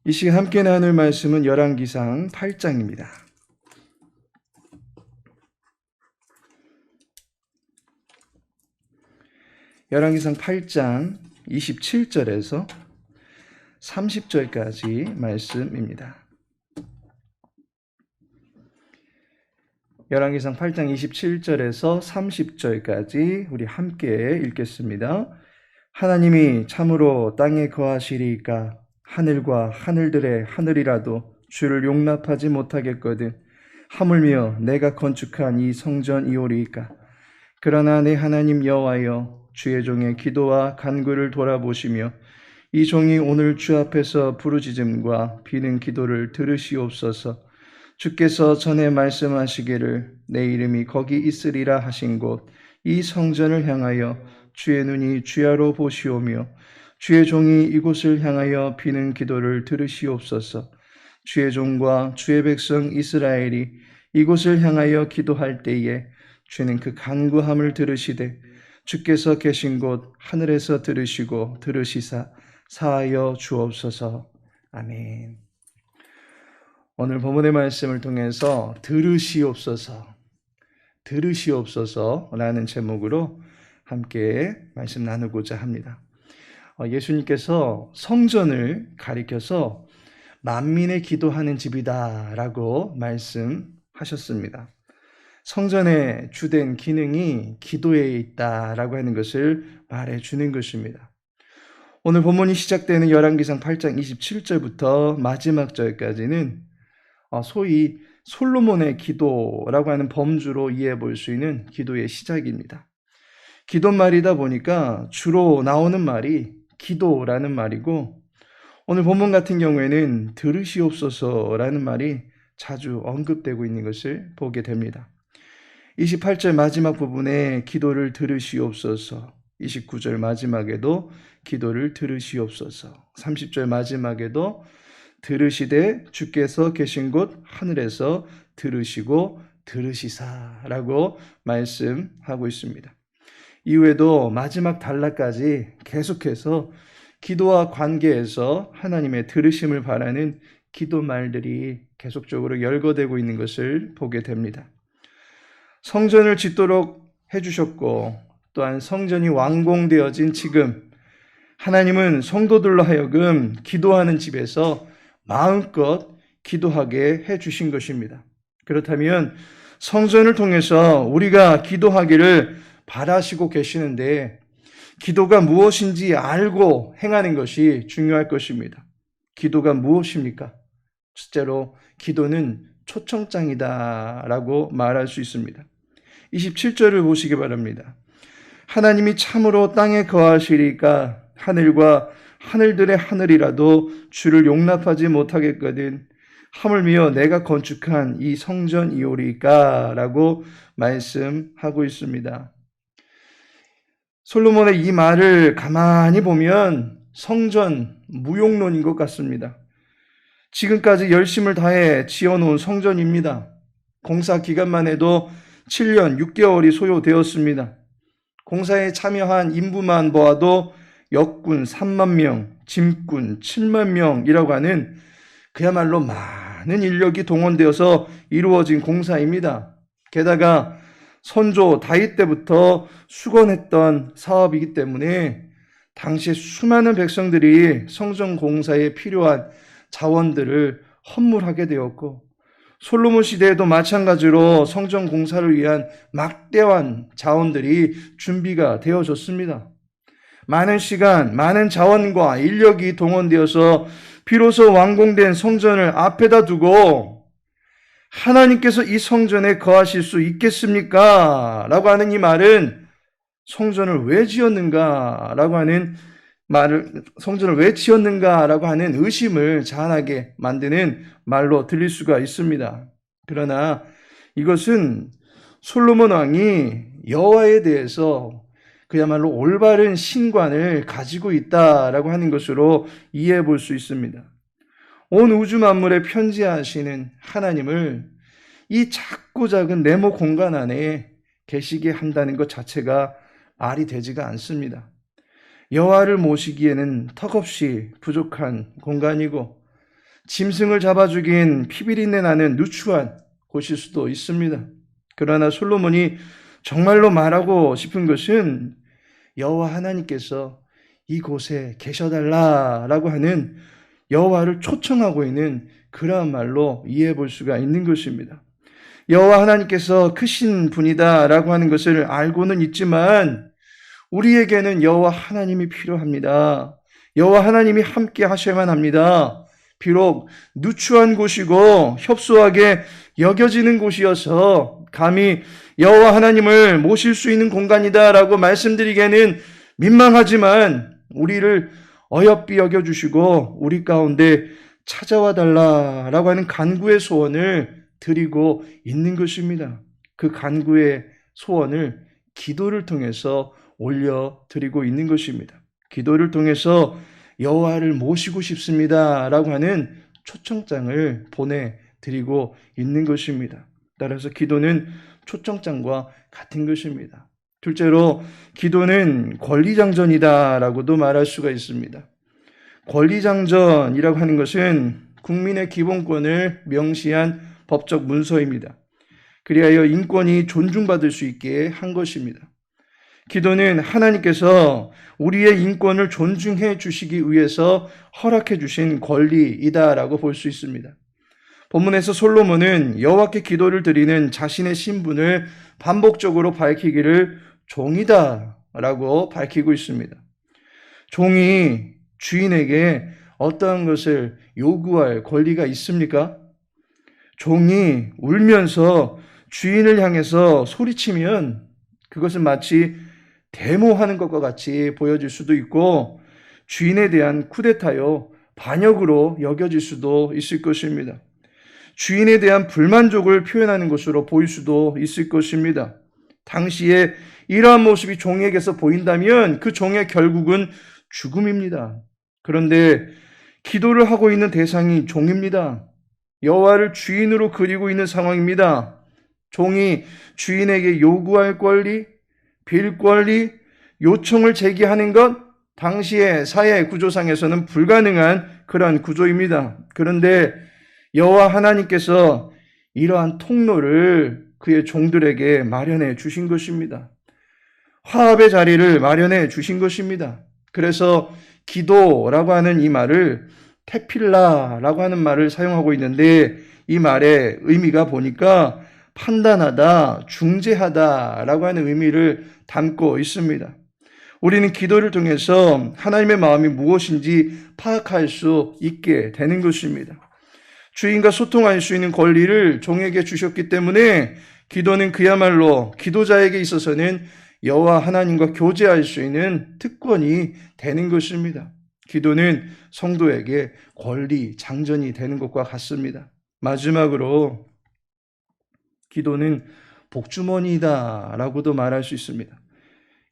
이 시간 함께 나눌 말씀은 열왕기상 8장입니다. 열왕기상 8장 27절에서 30절까지 말씀입니다. 열왕기상 8장 27절에서 30절까지 우리 함께 읽겠습니다. 하나님이 참으로 땅에 거하시리이까 하늘과 하늘들의 하늘이라도 주를 용납하지 못하겠거든 하물며 내가 건축한 이 성전이오리이까. 그러나 내 하나님 여호와여, 주의 종의 기도와 간구를 돌아보시며 이 종이 오늘 주 앞에서 부르짖음과 비는 기도를 들으시옵소서. 주께서 전에 말씀하시기를 내 이름이 거기 있으리라 하신 곳 이 성전을 향하여 주의 눈이 주야로 보시오며 주의 종이 이곳을 향하여 비는 기도를 들으시옵소서. 주의 종과 주의 백성 이스라엘이 이곳을 향하여 기도할 때에 주는 그 간구함을 들으시되 주께서 계신 곳 하늘에서 들으시고 들으시사 사하여 주옵소서. 아멘. 오늘 본문의 말씀을 통해서 들으시옵소서라는 제목으로 함께 말씀 나누고자 합니다. 예수님께서 성전을 가리켜서 만민의 기도하는 집이다라고 말씀하셨습니다. 성전의 주된 기능이 기도에 있다라고 하는 것을 말해주는 것입니다. 오늘 본문이 시작되는 열왕기상 8장 27절부터 마지막 절까지는 소위 솔로몬의 기도라고 하는 범주로 이해해 볼 수 있는 기도의 시작입니다. 기도말이다 보니까 주로 나오는 말이 기도라는 말이고, 오늘 본문 같은 경우에는 들으시옵소서라는 말이 자주 언급되고 있는 것을 보게 됩니다. 28절 마지막 부분에 기도를 들으시옵소서, 29절 마지막에도 기도를 들으시옵소서, 30절 마지막에도 들으시되 주께서 계신 곳 하늘에서 들으시고 들으시사라고 말씀하고 있습니다. 이후에도 마지막 단락까지 계속해서 기도와 관계에서 하나님의 들으심을 바라는 기도말들이 계속적으로 열거되고 있는 것을 보게 됩니다. 성전을 짓도록 해주셨고, 또한 성전이 완공되어진 지금 하나님은 성도들로 하여금 기도하는 집에서 마음껏 기도하게 해주신 것입니다. 그렇다면 성전을 통해서 우리가 기도하기를 바라시고 계시는데, 기도가 무엇인지 알고 행하는 것이 중요할 것입니다. 기도가 무엇입니까? 첫째로 기도는 초청장이다라고 말할 수 있습니다. 27절을 보시기 바랍니다. 하나님이 참으로 땅에 거하시리까 하늘과 하늘들의 하늘이라도 주를 용납하지 못하겠거든 하물며 내가 건축한 이 성전이오리까 라고 말씀하고 있습니다. 솔로몬의 이 말을 가만히 보면 성전 무용론인 것 같습니다. 지금까지 열심을 다해 지어놓은 성전입니다. 공사 기간만 해도 7년 6개월이 소요되었습니다. 공사에 참여한 인부만 보아도 역군 3만 명, 짐꾼 7만 명이라고 하는 그야말로 많은 인력이 동원되어서 이루어진 공사입니다. 게다가 선조 다윗 때부터 수건했던 사업이기 때문에 당시 수많은 백성들이 성전 공사에 필요한 자원들을 헌물하게 되었고, 솔로몬 시대에도 마찬가지로 성전 공사를 위한 막대한 자원들이 준비가 되어졌습니다. 많은 시간, 많은 자원과 인력이 동원되어서 비로소 완공된 성전을 앞에다 두고 하나님께서 이 성전에 거하실 수 있겠습니까? 라고 하는 이 말은 성전을 왜 지었는가라고 하는 의심을 자아나게 만드는 말로 들릴 수가 있습니다. 그러나 이것은 솔로몬 왕이 여호와에 대해서 그야말로 올바른 신관을 가지고 있다라고 하는 것으로 이해해 볼 수 있습니다. 온 우주 만물에 편지하시는 하나님을 이 작고 작은 네모 공간 안에 계시게 한다는 것 자체가 말이 되지가 않습니다. 여호와를 모시기에는 턱없이 부족한 공간이고 짐승을 잡아 죽인 피비린내 나는 누추한 곳일 수도 있습니다. 그러나 솔로몬이 정말로 말하고 싶은 것은 여호와 하나님께서 이곳에 계셔달라라고 하는 여호와를 초청하고 있는 그러한 말로 이해해 볼 수가 있는 것입니다. 여호와 하나님께서 크신 분이다라고 하는 것을 알고는 있지만 우리에게는 여호와 하나님이 필요합니다. 여호와 하나님이 함께 하셔야만 합니다. 비록 누추한 곳이고 협소하게 여겨지는 곳이어서 감히 여호와 하나님을 모실 수 있는 공간이다라고 말씀드리기에는 민망하지만 우리를 어여삐 여겨주시고 우리 가운데 찾아와 달라라고 하는 간구의 소원을 드리고 있는 것입니다. 그 간구의 소원을 기도를 통해서 올려드리고 있는 것입니다. 기도를 통해서 여호와를 모시고 싶습니다라고 하는 초청장을 보내드리고 있는 것입니다. 따라서 기도는 초청장과 같은 것입니다. 둘째로 기도는 권리장전이다라고도 말할 수가 있습니다. 권리장전이라고 하는 것은 국민의 기본권을 명시한 법적 문서입니다. 그리하여 인권이 존중받을 수 있게 한 것입니다. 기도는 하나님께서 우리의 인권을 존중해 주시기 위해서 허락해 주신 권리이다라고 볼 수 있습니다. 본문에서 솔로몬은 여호와께 기도를 드리는 자신의 신분을 반복적으로 밝히기를 종이다라고 밝히고 있습니다. 종이 주인에게 어떠한 것을 요구할 권리가 있습니까? 종이 울면서 주인을 향해서 소리치면 그것은 마치 데모하는 것과 같이 보여질 수도 있고 주인에 대한 쿠데타요, 반역으로 여겨질 수도 있을 것입니다. 주인에 대한 불만족을 표현하는 것으로 보일 수도 있을 것입니다. 당시에 이러한 모습이 종에게서 보인다면 그 종의 결국은 죽음입니다. 그런데 기도를 하고 있는 대상이 종입니다. 여호와를 주인으로 그리고 있는 상황입니다. 종이 주인에게 요구할 권리, 빌 권리, 요청을 제기하는 것, 당시의 사회 구조상에서는 불가능한 그러한 구조입니다. 그런데 여호와 하나님께서 이러한 통로를 그의 종들에게 마련해 주신 것입니다. 화합의 자리를 마련해 주신 것입니다. 그래서 기도라고 하는 이 말을 테필라라고 하는 말을 사용하고 있는데 이 말의 의미가 보니까 판단하다, 중재하다라고 하는 의미를 담고 있습니다. 우리는 기도를 통해서 하나님의 마음이 무엇인지 파악할 수 있게 되는 것입니다. 주인과 소통할 수 있는 권리를 종에게 주셨기 때문에 기도는 그야말로 기도자에게 있어서는 여호와 하나님과 교제할 수 있는 특권이 되는 것입니다. 기도는 성도에게 권리, 장전이 되는 것과 같습니다. 마지막으로 기도는 복주머니다라고도 말할 수 있습니다.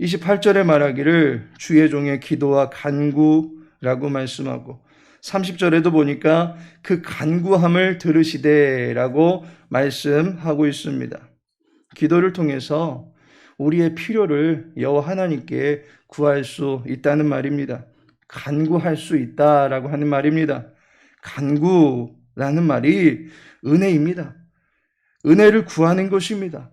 28절에 말하기를 주의 종의 기도와 간구라고 말씀하고 30절에도 보니까 그 간구함을 들으시되라고 말씀하고 있습니다. 기도를 통해서 우리의 필요를 여호와 하나님께 구할 수 있다는 말입니다. 간구할 수 있다라고 하는 말입니다. 간구라는 말이 은혜입니다. 은혜를 구하는 것입니다.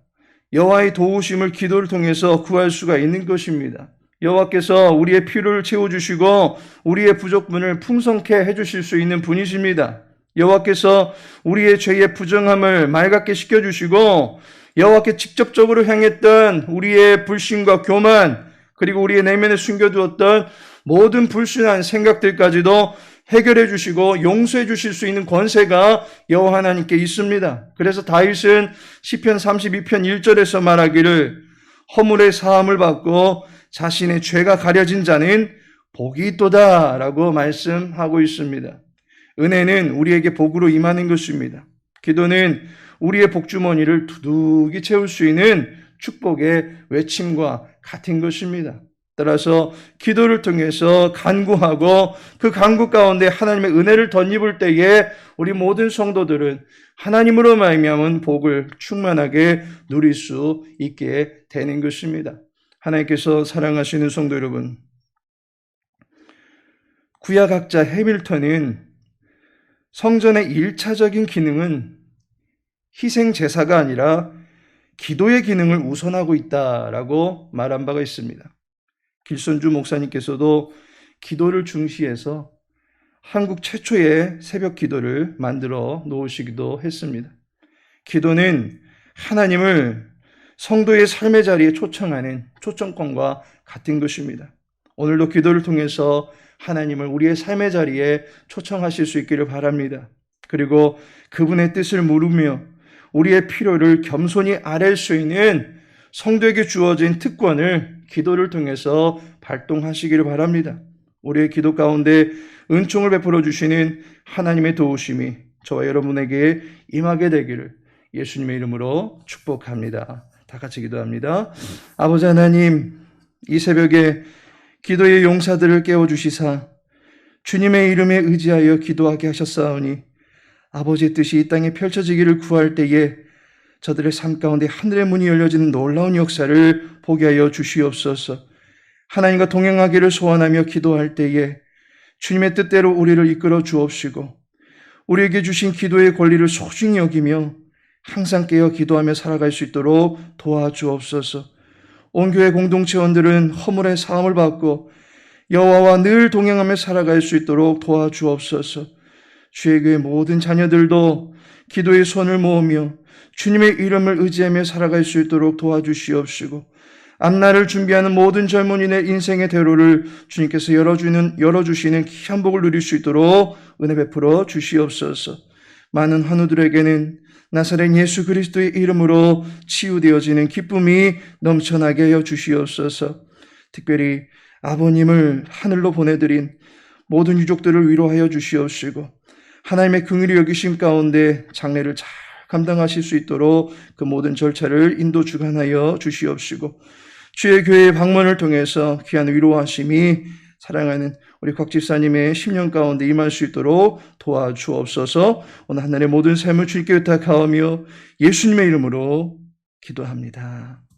여호와의 도우심을 기도를 통해서 구할 수가 있는 것입니다. 여호와께서 우리의 필요를 채워주시고 우리의 부족분을 풍성케 해주실 수 있는 분이십니다. 여호와께서 우리의 죄의 부정함을 맑게 씻겨주시고 여호와께 직접적으로 향했던 우리의 불신과 교만 그리고 우리의 내면에 숨겨두었던 모든 불순한 생각들까지도 해결해 주시고 용서해 주실 수 있는 권세가 여호와 하나님께 있습니다. 그래서 다윗은 시편 32편 1절에서 말하기를 허물의 사함을 받고 자신의 죄가 가려진 자는 복이 있도다 라고 말씀하고 있습니다. 은혜는 우리에게 복으로 임하는 것입니다. 기도는 우리의 복주머니를 두둑이 채울 수 있는 축복의 외침과 같은 것입니다. 따라서 기도를 통해서 간구하고 그 간구 가운데 하나님의 은혜를 덧입을 때에 우리 모든 성도들은 하나님으로 말미암은 복을 충만하게 누릴 수 있게 되는 것입니다. 하나님께서 사랑하시는 성도 여러분, 구약학자 해밀턴은 성전의 1차적인 기능은 희생 제사가 아니라 기도의 기능을 우선하고 있다라고 말한 바가 있습니다. 길손주 목사님께서도 기도를 중시해서 한국 최초의 새벽 기도를 만들어 놓으시기도 했습니다. 기도는 하나님을 성도의 삶의 자리에 초청하는 초청권과 같은 것입니다. 오늘도 기도를 통해서 하나님을 우리의 삶의 자리에 초청하실 수 있기를 바랍니다. 그리고 그분의 뜻을 물으며 우리의 필요를 겸손히 아뢰 수 있는 성도에게 주어진 특권을 기도를 통해서 발동하시기를 바랍니다. 우리의 기도 가운데 은총을 베풀어 주시는 하나님의 도우심이 저와 여러분에게 임하게 되기를 예수님의 이름으로 축복합니다. 다 같이 기도합니다. 아버지 하나님, 이 새벽에 기도의 용사들을 깨워주시사 주님의 이름에 의지하여 기도하게 하셨사오니 아버지의 뜻이 이 땅에 펼쳐지기를 구할 때에 저들의 삶 가운데 하늘의 문이 열려지는 놀라운 역사를 보게 하여 주시옵소서. 하나님과 동행하기를 소원하며 기도할 때에 주님의 뜻대로 우리를 이끌어 주옵시고 우리에게 주신 기도의 권리를 소중히 여기며 항상 깨어 기도하며 살아갈 수 있도록 도와주옵소서. 온 교회 공동체원들은 허물의 사함을 받고 여호와와 늘 동행하며 살아갈 수 있도록 도와주옵소서. 주의 교회 모든 자녀들도 기도의 손을 모으며 주님의 이름을 의지하며 살아갈 수 있도록 도와주시옵시고 앞날을 준비하는 모든 젊은이의 인생의 대로를 주님께서 열어주시는 귀한 복을 누릴 수 있도록 은혜 베풀어 주시옵소서. 많은 환우들에게는 나사렛 예수 그리스도의 이름으로 치유되어지는 기쁨이 넘쳐나게 하여 주시옵소서. 특별히 아버님을 하늘로 보내드린 모든 유족들을 위로하여 주시옵시고 하나님의 긍휼히 여기심 가운데 장례를 잘 감당하실 수 있도록 그 모든 절차를 인도 주관하여 주시옵시고 주의 교회의 방문을 통해서 귀한 위로하심이 사랑하는 우리 곽 집사님의 10년 가운데 임할 수 있도록 도와주옵소서. 오늘 하늘의 모든 삶을 주님께 의탁하오며 예수님의 이름으로 기도합니다.